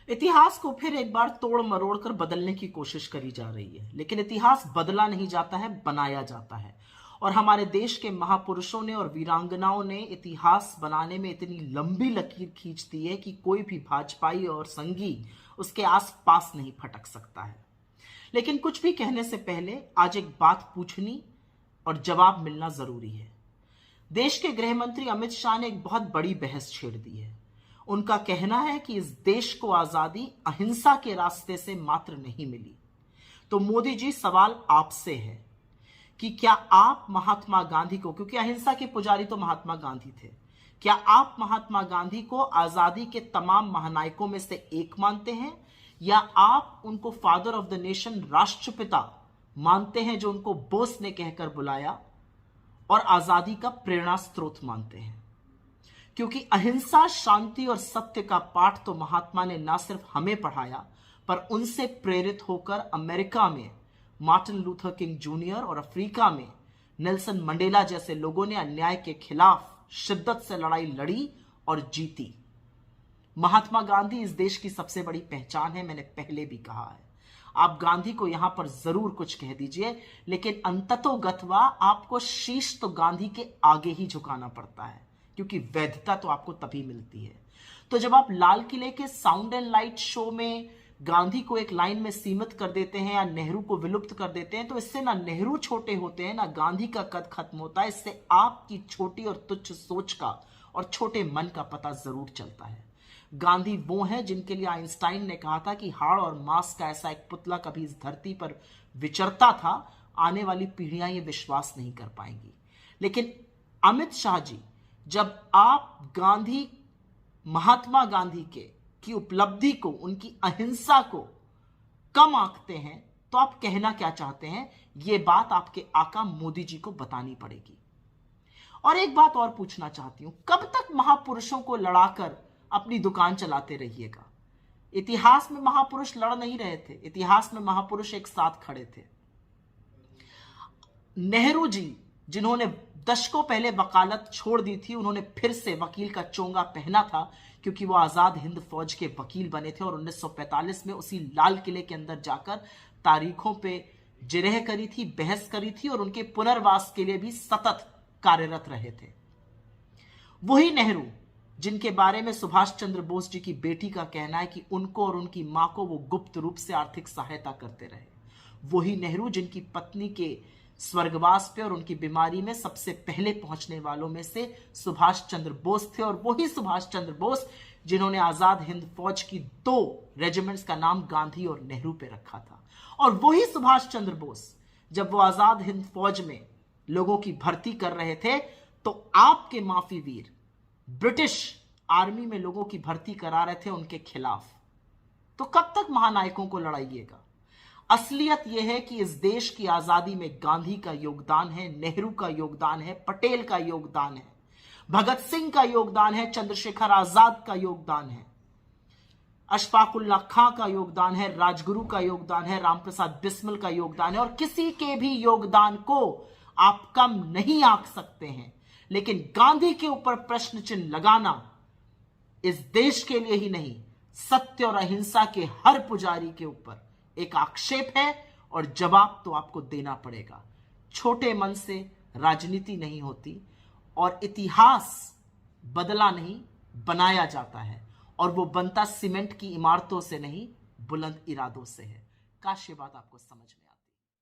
इतिहास को फिर एक बार तोड़ मरोड़ कर बदलने की कोशिश करी जा रही है, लेकिन इतिहास बदला नहीं जाता है, बनाया जाता है। और हमारे देश के महापुरुषों ने और वीरांगनाओं ने इतिहास बनाने में इतनी लंबी लकीर खींच दी है कि कोई भी भाजपाई और संगी उसके आसपास नहीं फटक सकता है। लेकिन कुछ भी कहने से पहले आज एक बात पूछनी और जवाब मिलना जरूरी है। देश के गृह मंत्री अमित शाह ने एक बहुत बड़ी बहस छेड़ दी है। उनका कहना है कि इस देश को आजादी अहिंसा के रास्ते से मात्र नहीं मिली। तो मोदी जी, सवाल आपसे है कि क्या आप महात्मा गांधी को, क्योंकि अहिंसा के पुजारी तो महात्मा गांधी थे, क्या आप महात्मा गांधी को आजादी के तमाम महानायकों में से एक मानते हैं, या आप उनको फादर ऑफ द नेशन, राष्ट्रपिता मानते हैं, जो उनको बोस ने कहकर बुलाया और आजादी का प्रेरणा स्रोत मानते हैं? क्योंकि अहिंसा, शांति और सत्य का पाठ तो महात्मा ने ना सिर्फ हमें पढ़ाया, पर उनसे प्रेरित होकर अमेरिका में मार्टिन लूथर किंग जूनियर और अफ्रीका में नेल्सन मंडेला जैसे लोगों ने अन्याय के खिलाफ शिद्दत से लड़ाई लड़ी और जीती। महात्मा गांधी इस देश की सबसे बड़ी पहचान है, मैंने पहले भी कहा है। आप गांधी को यहां पर जरूर कुछ कह दीजिए, लेकिन अंततोगत्वा आपको शीश तो गांधी के आगे ही झुकाना पड़ता है, क्योंकि वैधता तो आपको तभी मिलती है। तो जब आप लाल किले के साउंड एंड लाइट शो में गांधी को एक लाइन में सीमित कर देते हैं या नेहरू को विलुप्त कर देते हैं, तो इससे ना नेहरू छोटे होते हैं, ना गांधी का कद खत्म होता है। इससे आपकी छोटी और तुच्छ सोच का और छोटे मन का पता जरूर चलता है। गांधी वो हैं जिनके लिए आइंस्टाइन ने कहा था कि हाड़ और मांस का ऐसा एक पुतला कभी इस धरती पर विचरता था, आने वाली पीढ़ियां ये विश्वास नहीं कर पाएंगी। लेकिन अमित शाह जी, जब आप गांधी, महात्मा गांधी की उपलब्धि को, उनकी अहिंसा को कम आंकते हैं, तो आप कहना क्या चाहते हैं? यह बात आपके आका मोदी जी को बतानी पड़ेगी। और एक बात और पूछना चाहती हूं, कब तक महापुरुषों को लड़ाकर अपनी दुकान चलाते रहिएगा? इतिहास में महापुरुष लड़ नहीं रहे थे, इतिहास में महापुरुष एक साथ खड़े थे। नेहरू जी, जिन्होंने दशकों पहले वकालत छोड़ दी थी, उन्होंने फिर से वकील का चोंगा पहना था, क्योंकि वो आजाद हिंद फौज के वकील बने थे और 1945 में उसी लाल किले के अंदर जाकर तारीखों पे जिरह करी थी, बहस करी थी और उनके पुनर्वास के लिए भी सतत कार्यरत रहे थे। वही नेहरू जिनके बारे में सुभाष चंद्र बोस जी की बेटी का कहना है कि उनको और उनकी मां को वो गुप्त रूप से आर्थिक सहायता करते रहे। वही नेहरू जिनकी पत्नी के स्वर्गवास पे और उनकी बीमारी में सबसे पहले पहुंचने वालों में से सुभाष चंद्र बोस थे। और वही सुभाष चंद्र बोस जिन्होंने आजाद हिंद फौज की 2 रेजिमेंट्स का नाम गांधी और नेहरू पे रखा था। और वही सुभाष चंद्र बोस, जब वो आजाद हिंद फौज में लोगों की भर्ती कर रहे थे, तो आपके माफी वीर ब्रिटिश आर्मी में लोगों की भर्ती करा रहे थे उनके खिलाफ। तो कब तक महानायकों को लड़ाइएगा? असलियत यह है कि इस देश की आजादी में गांधी का योगदान है, नेहरू का योगदान है, पटेल का योगदान है, भगत सिंह का योगदान है, चंद्रशेखर आजाद का योगदान है, अशफाकुल्लाह खां का योगदान है, राजगुरु का योगदान है, रामप्रसाद बिस्मिल का योगदान है। और किसी के भी योगदान को आप कम नहीं आंक सकते हैं। लेकिन गांधी के ऊपर प्रश्न चिन्ह लगाना इस देश के लिए ही नहीं, सत्य और अहिंसा के हर पुजारी के ऊपर एक आक्षेप है और जवाब तो आपको देना पड़ेगा। छोटे मन से राजनीति नहीं होती और इतिहास बदला नहीं, बनाया जाता है। और वो बनता सीमेंट की इमारतों से नहीं, बुलंद इरादों से है। काश ये बात आपको समझ में